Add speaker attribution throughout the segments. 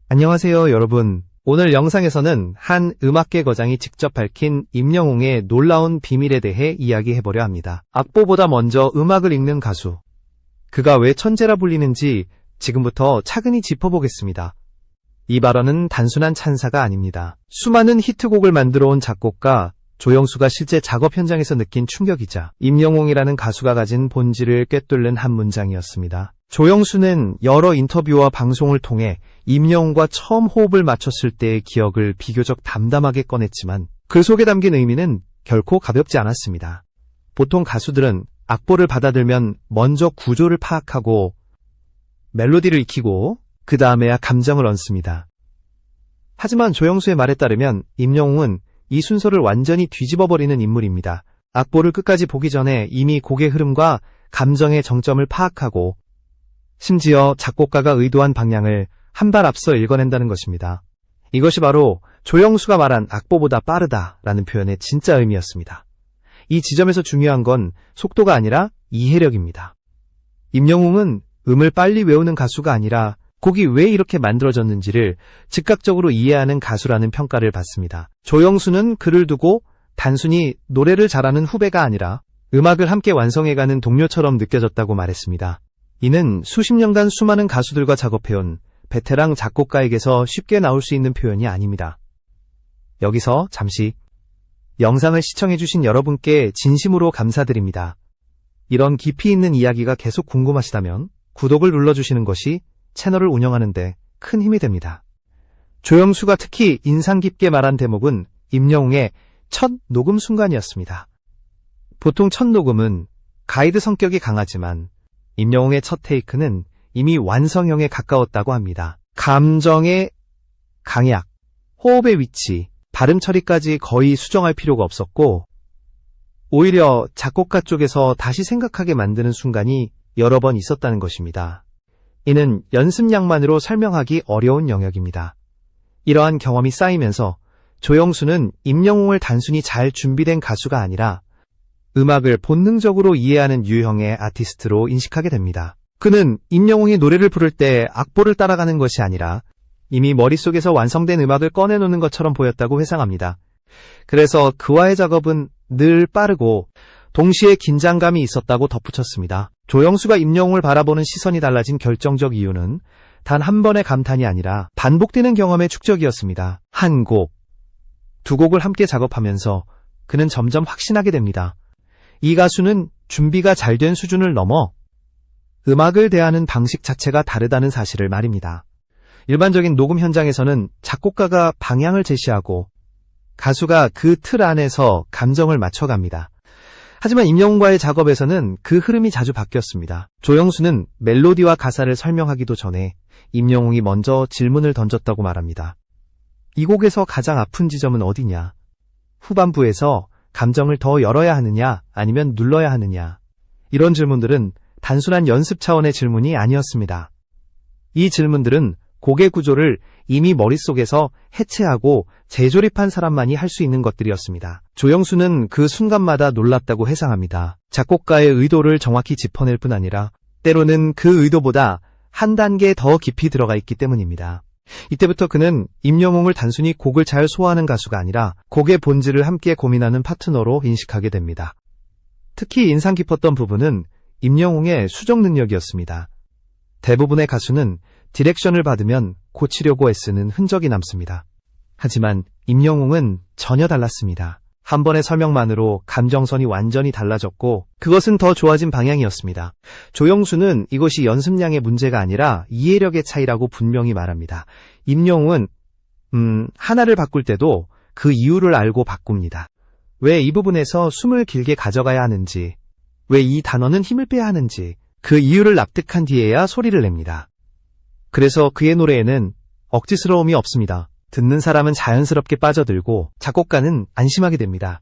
Speaker 1: 안녕하세요, 여러분. 오늘 영상에서는 한 음악계 거장이 직접 밝힌 임영웅의 놀라운 비밀에 대해 이야기해보려 합니다. 악보보다 먼저 음악을 읽는 가수. 그가 왜 천재라 불리는지 지금부터 차근히 짚어보겠습니다. 이 발언은 단순한 찬사가 아닙니다. 수많은 히트곡을 만들어 온 작곡가 조영수가 실제 작업 현장에서 느낀 충격이자 임영웅이라는 가수가 가진 본질을 꿰뚫는 한 문장이었습니다. 조영수는 여러 인터뷰와 방송을 통해 임영웅과 처음 호흡을 맞췄을 때의 기억을 비교적 담담하게 꺼냈지만 그 속에 담긴 의미는 결코 가볍지 않았습니다. 보통 가수들은 악보를 받아들면 먼저 구조를 파악하고 멜로디를 익히고 그 다음에야 감정을 얹습니다. 하지만 조영수의 말에 따르면 임영웅은 이 순서를 완전히 뒤집어버리는 인물입니다. 악보를 끝까지 보기 전에 이미 곡의 흐름과 감정의 정점을 파악하고 심지어 작곡가가 의도한 방향을 한 발 앞서 읽어낸다는 것입니다. 이것이 바로 조영수가 말한 악보보다 빠르다라는 표현의 진짜 의미였습니다. 이 지점에서 중요한 건 속도가 아니라 이해력입니다. 임영웅은 음을 빨리 외우는 가수가 아니라 곡이 왜 이렇게 만들어졌는지를 즉각적으로 이해하는 가수라는 평가를 받습니다. 조영수는 그를 두고 단순히 노래를 잘하는 후배가 아니라 음악을 함께 완성해가는 동료처럼 느껴졌다고 말했습니다. 이는 수십 년간 수많은 가수들과 작업해온 베테랑 작곡가에게서 쉽게 나올 수 있는 표현이 아닙니다. 여기서 잠시 영상을 시청해주신 여러분께 진심으로 감사드립니다. 이런 깊이 있는 이야기가 계속 궁금하시다면 구독을 눌러주시는 것이 채널을 운영하는 데 큰 힘이 됩니다. 조영수가 특히 인상 깊게 말한 대목은 임영웅의 첫 녹음 순간이었습니다. 보통 첫 녹음은 가이드 성격이 강하지만 임영웅의 첫 테이크는 이미 완성형에 가까웠다고 합니다. 감정의 강약, 호흡의 위치, 발음 처리까지 거의 수정할 필요가 없었고 오히려 작곡가 쪽에서 다시 생각하게 만드는 순간이 여러 번 있었다는 것입니다. 이는 연습량만으로 설명하기 어려운 영역입니다. 이러한 경험이 쌓이면서 조영수는 임영웅을 단순히 잘 준비된 가수가 아니라 음악을 본능적으로 이해하는 유형의 아티스트로 인식하게 됩니다. 그는 임영웅이 노래를 부를 때 악보를 따라가는 것이 아니라 이미 머릿속에서 완성된 음악을 꺼내놓는 것처럼 보였다고 회상합니다. 그래서 그와의 작업은 늘 빠르고 동시에 긴장감이 있었다고 덧붙였습니다. 조영수가 임영웅을 바라보는 시선이 달라진 결정적 이유는 단 한 번의 감탄이 아니라 반복되는 경험의 축적이었습니다. 한 곡, 두 곡을 함께 작업하면서 그는 점점 확신하게 됩니다. 이 가수는 준비가 잘 된 수준을 넘어 음악을 대하는 방식 자체가 다르다는 사실을 말입니다. 일반적인 녹음 현장에서는 작곡가가 방향을 제시하고 가수가 그 틀 안에서 감정을 맞춰갑니다. 하지만 임영웅과의 작업에서는 그 흐름이 자주 바뀌었습니다. 조영수는 멜로디와 가사를 설명하기도 전에 임영웅이 먼저 질문을 던졌다고 말합니다. 이 곡에서 가장 아픈 지점은 어디냐? 후반부에서 감정을 더 열어야 하느냐 아니면 눌러야 하느냐? 이런 질문들은 단순한 연습 차원의 질문이 아니었습니다. 이 질문들은 곡의 구조를 이미 머릿속에서 해체하고 재조립한 사람만이 할 수 있는 것들이었습니다. 조영수는 그 순간마다 놀랍다고 회상합니다. 작곡가의 의도를 정확히 짚어낼 뿐 아니라 때로는 그 의도보다 한 단계 더 깊이 들어가 있기 때문입니다. 이때부터 그는 임영웅을 단순히 곡을 잘 소화하는 가수가 아니라 곡의 본질을 함께 고민하는 파트너로 인식하게 됩니다. 특히 인상 깊었던 부분은 임영웅의 수정 능력이었습니다. 대부분의 가수는 디렉션을 받으면 고치려고 애쓰는 흔적이 남습니다. 하지만 임영웅은 전혀 달랐습니다. 한 번의 설명만으로 감정선이 완전히 달라졌고 그것은 더 좋아진 방향이었습니다. 조영수는 이것이 연습량의 문제가 아니라 이해력의 차이라고 분명히 말합니다. 임영웅은 하나를 바꿀 때도 그 이유를 알고 바꿉니다. 왜 이 부분에서 숨을 길게 가져가야 하는지, 왜 이 단어는 힘을 빼야 하는지 그 이유를 납득한 뒤에야 소리를 냅니다. 그래서 그의 노래에는 억지스러움이 없습니다. 듣는 사람은 자연스럽게 빠져들고 작곡가는 안심하게 됩니다.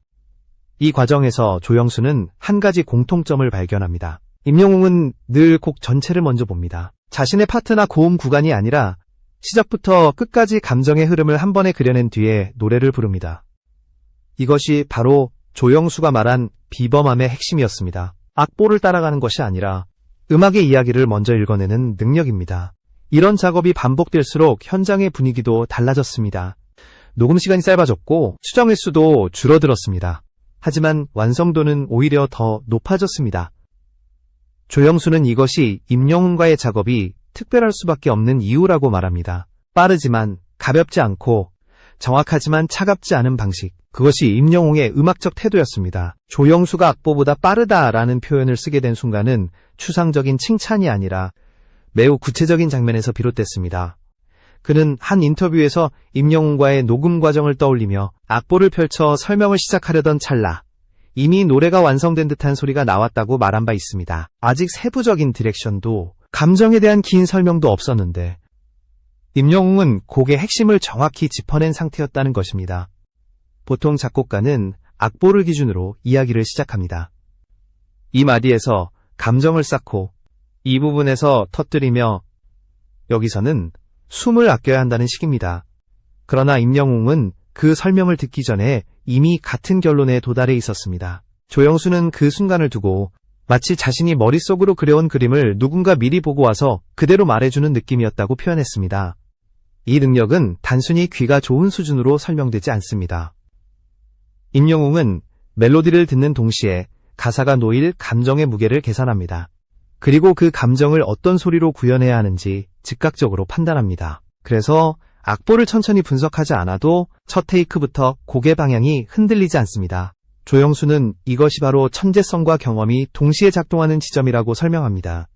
Speaker 1: 이 과정에서 조영수는 한 가지 공통점을 발견합니다. 임영웅은 늘 곡 전체를 먼저 봅니다. 자신의 파트나 고음 구간이 아니라 시작부터 끝까지 감정의 흐름을 한 번에 그려낸 뒤에 노래를 부릅니다. 이것이 바로 조영수가 말한 비범함의 핵심이었습니다. 악보를 따라가는 것이 아니라 음악의 이야기를 먼저 읽어내는 능력입니다. 이런 작업이 반복될수록 현장의 분위기도 달라졌습니다. 녹음 시간이 짧아졌고 수정 횟수도 줄어들었습니다. 하지만 완성도는 오히려 더 높아졌습니다. 조영수는 이것이 임영웅과의 작업이 특별할 수밖에 없는 이유라고 말합니다. 빠르지만 가볍지 않고 정확하지만 차갑지 않은 방식. 그것이 임영웅의 음악적 태도였습니다. 조영수가 악보보다 빠르다라는 표현을 쓰게 된 순간은 추상적인 칭찬이 아니라 매우 구체적인 장면에서 비롯됐습니다. 그는 한 인터뷰에서 임영웅과의 녹음 과정을 떠올리며 악보를 펼쳐 설명을 시작하려던 찰나 이미 노래가 완성된 듯한 소리가 나왔다고 말한 바 있습니다. 아직 세부적인 디렉션도 감정에 대한 긴 설명도 없었는데 임영웅은 곡의 핵심을 정확히 짚어낸 상태였다는 것입니다. 보통 작곡가는 악보를 기준으로 이야기를 시작합니다. 이 마디에서 감정을 쌓고 이 부분에서 터뜨리며 여기서는 숨을 아껴야 한다는 식입니다. 그러나 임영웅은 그 설명을 듣기 전에 이미 같은 결론에 도달해 있었습니다. 조영수는 그 순간을 두고 마치 자신이 머릿속으로 그려온 그림을 누군가 미리 보고 와서 그대로 말해주는 느낌이었다고 표현했습니다. 이 능력은 단순히 귀가 좋은 수준으로 설명되지 않습니다. 임영웅은 멜로디를 듣는 동시에 가사가 놓일 감정의 무게를 계산합니다. 그리고 그 감정을 어떤 소리로 구현해야 하는지 즉각적으로 판단합니다. 그래서 악보를 천천히 분석하지 않아도 첫 테이크부터 곡의 방향이 흔들리지 않습니다. 조영수는 이것이 바로 천재성과 경험이 동시에 작동하는 지점이라고 설명합니다.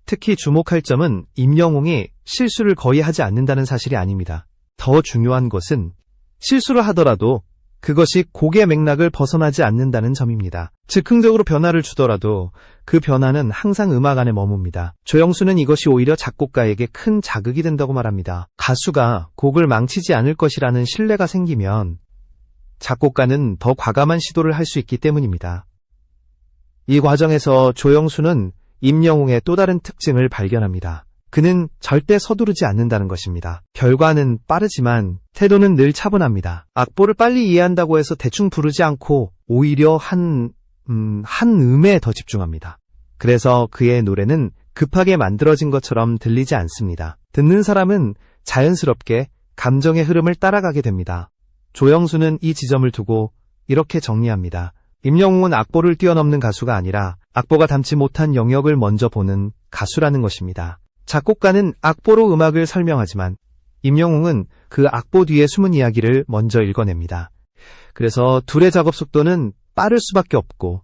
Speaker 1: 특히 주목할 점은 임영웅이 실수를 거의 하지 않는다는 사실이 아닙니다. 더 중요한 것은 실수를 하더라도 그것이 곡의 맥락을 벗어나지 않는다는 점입니다. 즉흥적으로 변화를 주더라도 그 변화는 항상 음악 안에 머뭅니다. 조영수는 이것이 오히려 작곡가에게 큰 자극이 된다고 말합니다. 가수가 곡을 망치지 않을 것이라는 신뢰가 생기면 작곡가는 더 과감한 시도를 할 수 있기 때문입니다. 이 과정에서 조영수는 임영웅의 또 다른 특징을 발견합니다. 그는 절대 서두르지 않는다는 것입니다. 결과는 빠르지만 태도는 늘 차분합니다. 악보를 빨리 이해한다고 해서 대충 부르지 않고 오히려 한 음에 더 집중합니다. 그래서 그의 노래는 급하게 만들어진 것처럼 들리지 않습니다. 듣는 사람은 자연스럽게 감정의 흐름을 따라가게 됩니다. 조영수는 이 지점을 두고 이렇게 정리합니다. 임영웅은 악보를 뛰어넘는 가수가 아니라 악보가 담지 못한 영역을 먼저 보는 가수라는 것입니다. 작곡가는 악보로 음악을 설명하지만 임영웅은 그 악보 뒤에 숨은 이야기를 먼저 읽어냅니다. 그래서 둘의 작업 속도는 빠를 수밖에 없고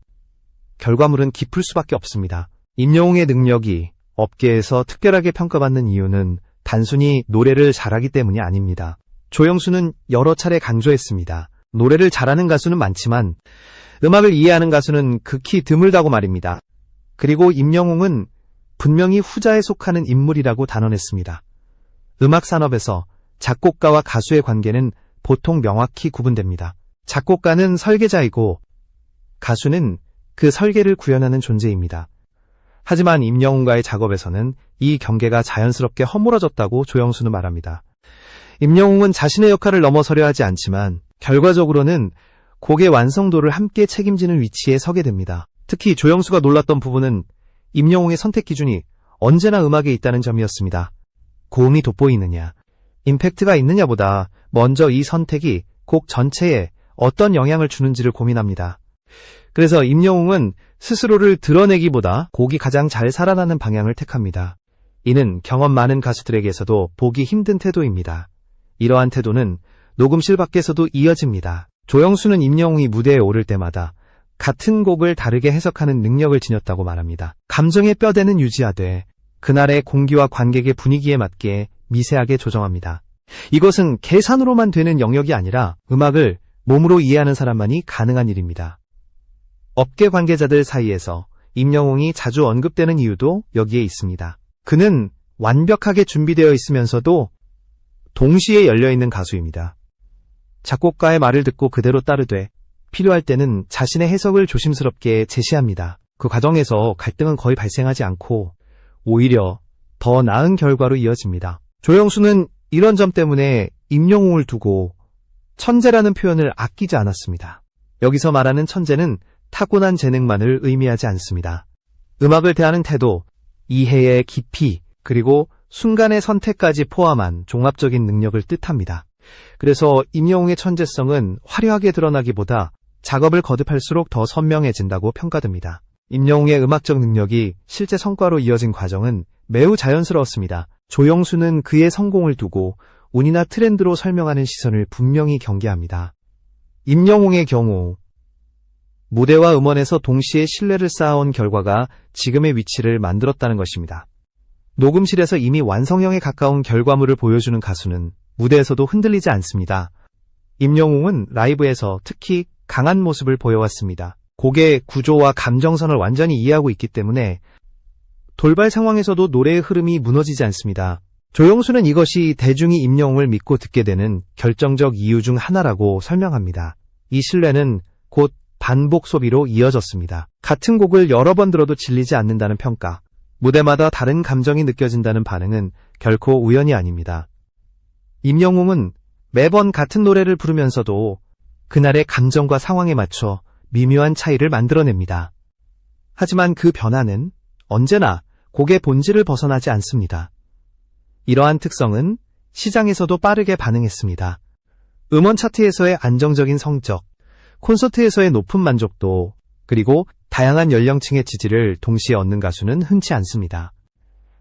Speaker 1: 결과물은 깊을 수밖에 없습니다. 임영웅의 능력이 업계에서 특별하게 평가받는 이유는 단순히 노래를 잘하기 때문이 아닙니다. 조영수는 여러 차례 강조했습니다. 노래를 잘하는 가수는 많지만 음악을 이해하는 가수는 극히 드물다고 말입니다. 그리고 임영웅은 분명히 후자에 속하는 인물이라고 단언했습니다. 음악 산업에서 작곡가와 가수의 관계는 보통 명확히 구분됩니다. 작곡가는 설계자이고 가수는 그 설계를 구현하는 존재입니다. 하지만 임영웅과의 작업에서는 이 경계가 자연스럽게 허물어졌다고 조영수는 말합니다. 임영웅은 자신의 역할을 넘어서려 하지 않지만 결과적으로는 곡의 완성도를 함께 책임지는 위치에 서게 됩니다. 특히 조영수가 놀랐던 부분은 임영웅의 선택 기준이 언제나 음악에 있다는 점이었습니다. 고음이 돋보이느냐, 임팩트가 있느냐보다 먼저 이 선택이 곡 전체에 어떤 영향을 주는지를 고민합니다. 그래서 임영웅은 스스로를 드러내기보다 곡이 가장 잘 살아나는 방향을 택합니다. 이는 경험 많은 가수들에게서도 보기 힘든 태도입니다. 이러한 태도는 녹음실 밖에서도 이어집니다. 조영수는 임영웅이 무대에 오를 때마다 같은 곡을 다르게 해석하는 능력을 지녔다고 말합니다. 감정의 뼈대는 유지하되 그날의 공기와 관객의 분위기에 맞게 미세하게 조정합니다. 이것은 계산으로만 되는 영역이 아니라 음악을 몸으로 이해하는 사람만이 가능한 일입니다. 업계 관계자들 사이에서 임영웅이 자주 언급되는 이유도 여기에 있습니다. 그는 완벽하게 준비되어 있으면서도 동시에 열려있는 가수입니다. 작곡가의 말을 듣고 그대로 따르되 필요할 때는 자신의 해석을 조심스럽게 제시합니다. 그 과정에서 갈등은 거의 발생하지 않고 오히려 더 나은 결과로 이어집니다. 조영수는 이런 점 때문에 임영웅을 두고 천재라는 표현을 아끼지 않았습니다. 여기서 말하는 천재는 타고난 재능만을 의미하지 않습니다. 음악을 대하는 태도, 이해의 깊이, 그리고 순간의 선택까지 포함한 종합적인 능력을 뜻합니다. 그래서 임영웅의 천재성은 화려하게 드러나기보다 작업을 거듭할수록 더 선명해진다고 평가됩니다. 임영웅의 음악적 능력이 실제 성과로 이어진 과정은 매우 자연스러웠습니다. 조영수는 그의 성공을 두고 운이나 트렌드로 설명하는 시선을 분명히 경계합니다. 임영웅의 경우 무대와 음원에서 동시에 신뢰를 쌓아온 결과가 지금의 위치를 만들었다는 것입니다. 녹음실에서 이미 완성형에 가까운 결과물을 보여주는 가수는 무대에서도 흔들리지 않습니다. 임영웅은 라이브에서 특히 강한 모습을 보여왔습니다. 곡의 구조와 감정선을 완전히 이해하고 있기 때문에 돌발 상황에서도 노래의 흐름이 무너지지 않습니다. 조영수는 이것이 대중이 임영웅을 믿고 듣게 되는 결정적 이유 중 하나라고 설명합니다. 이 신뢰는 곧 반복 소비로 이어졌습니다. 같은 곡을 여러 번 들어도 질리지 않는다는 평가, 무대마다 다른 감정이 느껴진다는 반응은 결코 우연이 아닙니다. 임영웅은 매번 같은 노래를 부르면서도 그날의 감정과 상황에 맞춰 미묘한 차이를 만들어냅니다. 하지만 그 변화는 언제나 곡의 본질을 벗어나지 않습니다. 이러한 특성은 시장에서도 빠르게 반응했습니다. 음원 차트에서의 안정적인 성적, 콘서트에서의 높은 만족도, 그리고 다양한 연령층의 지지를 동시에 얻는 가수는 흔치 않습니다.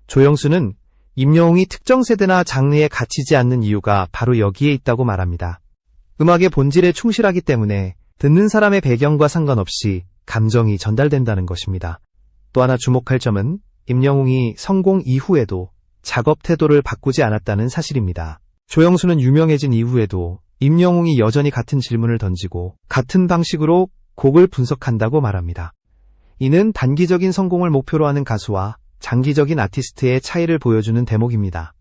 Speaker 1: 조영수는 임영웅이 특정 세대나 장르에 갇히지 않는 이유가 바로 여기에 있다고 말합니다. 음악의 본질에 충실하기 때문에 듣는 사람의 배경과 상관없이 감정이 전달된다는 것입니다. 또 하나 주목할 점은 임영웅이 성공 이후에도 작업 태도를 바꾸지 않았다는 사실입니다. 조영수는 유명해진 이후에도 임영웅이 여전히 같은 질문을 던지고 같은 방식으로 곡을 분석한다고 말합니다. 이는 단기적인 성공을 목표로 하는 가수와 장기적인 아티스트의 차이를 보여주는 대목입니다.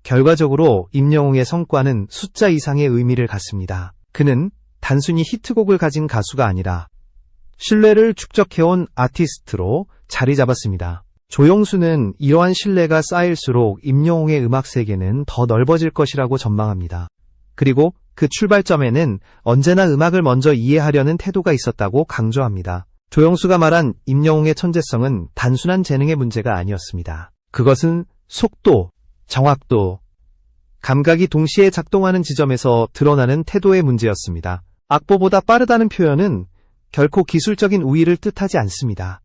Speaker 1: 결과적으로 임영웅의 성과는 숫자 이상의 의미를 갖습니다. 그는 단순히 히트곡을 가진 가수가 아니라 신뢰를 축적해온 아티스트로 자리 잡았습니다. 조영수는 이러한 신뢰가 쌓일수록 임영웅의 음악 세계는 더 넓어질 것이라고 전망합니다. 그리고 그 출발점에는 언제나 음악을 먼저 이해하려는 태도가 있었다고 강조합니다. 조영수가 말한 임영웅의 천재성은 단순한 재능의 문제가 아니었습니다. 그것은 속도, 정확도, 감각이 동시에 작동하는 지점에서 드러나는 태도의 문제였습니다. 악보보다 빠르다는 표현은 결코 기술적인 우위를 뜻하지 않습니다.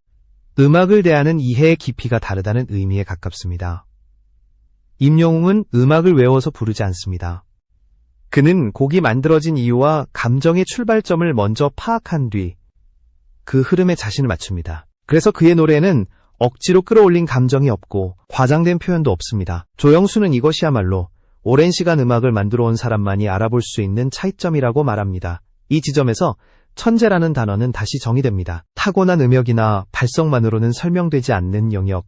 Speaker 1: 음악을 대하는 이해의 깊이가 다르다는 의미에 가깝습니다. 임영웅은 음악을 외워서 부르지 않습니다. 그는 곡이 만들어진 이유와 감정의 출발점을 먼저 파악한 뒤 그 흐름에 자신을 맞춥니다. 그래서 그의 노래는 억지로 끌어올린 감정이 없고 과장된 표현도 없습니다. 조영수는 이것이야말로 오랜 시간 음악을 만들어 온 사람만이 알아볼 수 있는 차이점이라고 말합니다. 이 지점에서 천재라는 단어는 다시 정의됩니다. 타고난 음역이나 발성만으로는 설명되지 않는 영역,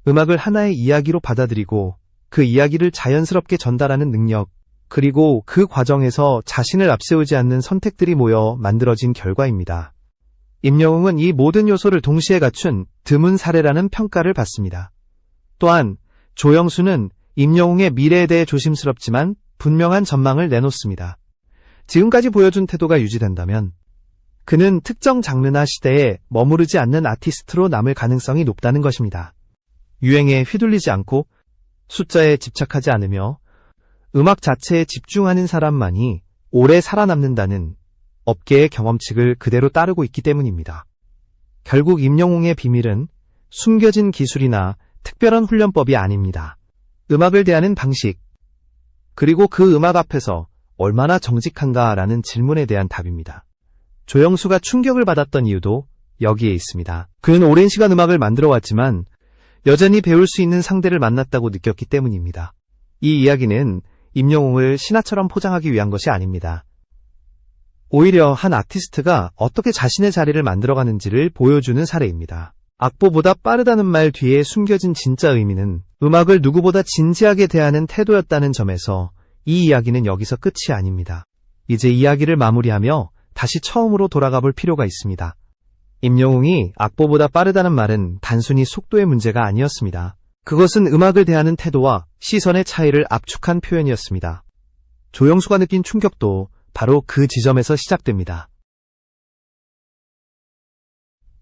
Speaker 1: 음악을 하나의 이야기로 받아들이고 그 이야기를 자연스럽게 전달하는 능력, 그리고 그 과정에서 자신을 앞세우지 않는 선택들이 모여 만들어진 결과입니다. 임영웅은 이 모든 요소를 동시에 갖춘 드문 사례라는 평가를 받습니다. 또한 조영수는 임영웅의 미래에 대해 조심스럽지만 분명한 전망을 내놓습니다. 지금까지 보여준 태도가 유지된다면 그는 특정 장르나 시대에 머무르지 않는 아티스트로 남을 가능성이 높다는 것입니다. 유행에 휘둘리지 않고 숫자에 집착하지 않으며 음악 자체에 집중하는 사람만이 오래 살아남는다는 업계의 경험칙을 그대로 따르고 있기 때문입니다. 결국 임영웅의 비밀은 숨겨진 기술이나 특별한 훈련법이 아닙니다. 음악을 대하는 방식, 그리고 그 음악 앞에서 얼마나 정직한가라는 질문에 대한 답입니다. 조영수가 충격을 받았던 이유도 여기에 있습니다. 그는 오랜 시간 음악을 만들어 왔지만 여전히 배울 수 있는 상대를 만났다고 느꼈기 때문입니다. 이 이야기는 임영웅을 신화처럼 포장하기 위한 것이 아닙니다. 오히려 한 아티스트가 어떻게 자신의 자리를 만들어가는지를 보여주는 사례입니다. 악보보다 빠르다는 말 뒤에 숨겨진 진짜 의미는 음악을 누구보다 진지하게 대하는 태도였다는 점에서 이 이야기는 여기서 끝이 아닙니다. 이제 이야기를 마무리하며 다시 처음으로 돌아가 볼 필요가 있습니다. 임영웅이 악보보다 빠르다는 말은 단순히 속도의 문제가 아니었습니다. 그것은 음악을 대하는 태도와 시선의 차이를 압축한 표현이었습니다. 조영수가 느낀 충격도 바로 그 지점에서 시작됩니다.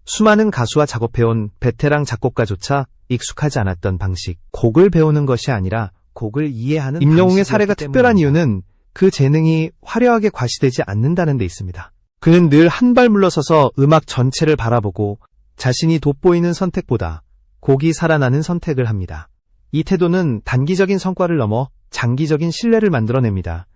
Speaker 1: 수많은 가수와 작업해온 베테랑 작곡가조차 익숙하지 않았던 방식, 곡을 배우는 것이 아니라 곡을 이해하는 임영웅의 사례가 특별한 이유는 그 재능이 화려하게 과시되지 않는다는 데 있습니다. 그는 늘 한 발 물러서서 음악 전체를 바라보고 자신이 돋보이는 선택보다 곡이 살아나는 선택을 합니다. 이 태도는 단기적인 성과를 넘어 장기적인 신뢰를 만들어냅니다.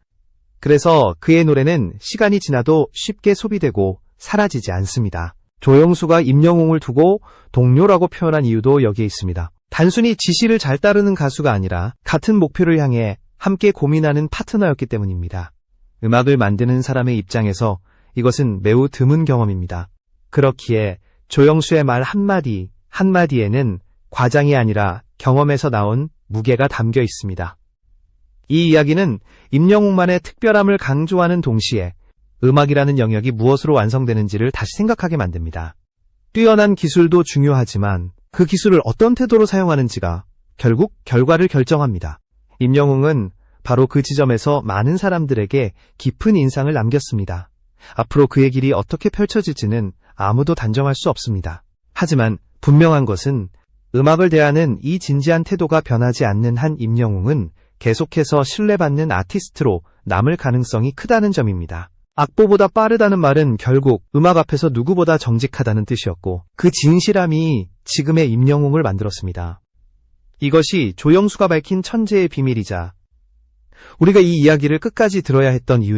Speaker 1: 그래서 그의 노래는 시간이 지나도 쉽게 소비되고 사라지지 않습니다. 조영수가 임영웅을 두고 동료라고 표현한 이유도 여기에 있습니다. 단순히 지시를 잘 따르는 가수가 아니라 같은 목표를 향해 함께 고민하는 파트너였기 때문입니다. 음악을 만드는 사람의 입장에서 이것은 매우 드문 경험입니다. 그렇기에 조영수의 말 한마디 한마디에는 과장이 아니라 경험에서 나온 무게가 담겨 있습니다. 이 이야기는 임영웅만의 특별함을 강조하는 동시에 음악이라는 영역이 무엇으로 완성되는지를 다시 생각하게 만듭니다. 뛰어난 기술도 중요하지만 그 기술을 어떤 태도로 사용하는지가 결국 결과를 결정합니다. 임영웅은 바로 그 지점에서 많은 사람들에게 깊은 인상을 남겼습니다. 앞으로 그의 길이 어떻게 펼쳐질지는 아무도 단정할 수 없습니다. 하지만 분명한 것은 음악을 대하는 이 진지한 태도가 변하지 않는 한 임영웅은 계속해서 신뢰받는 아티스트로 남을 가능성이 크다는 점입니다. 악보보다 빠르다는 말은 결국 음악 앞에서 누구보다 정직하다는 뜻이었고 그 진실함이 지금의 임영웅을 만들었습니다. 이것이 조영수가 밝힌 천재의 비밀이자 우리가 이 이야기를 끝까지 들어야 했던 이유입니다.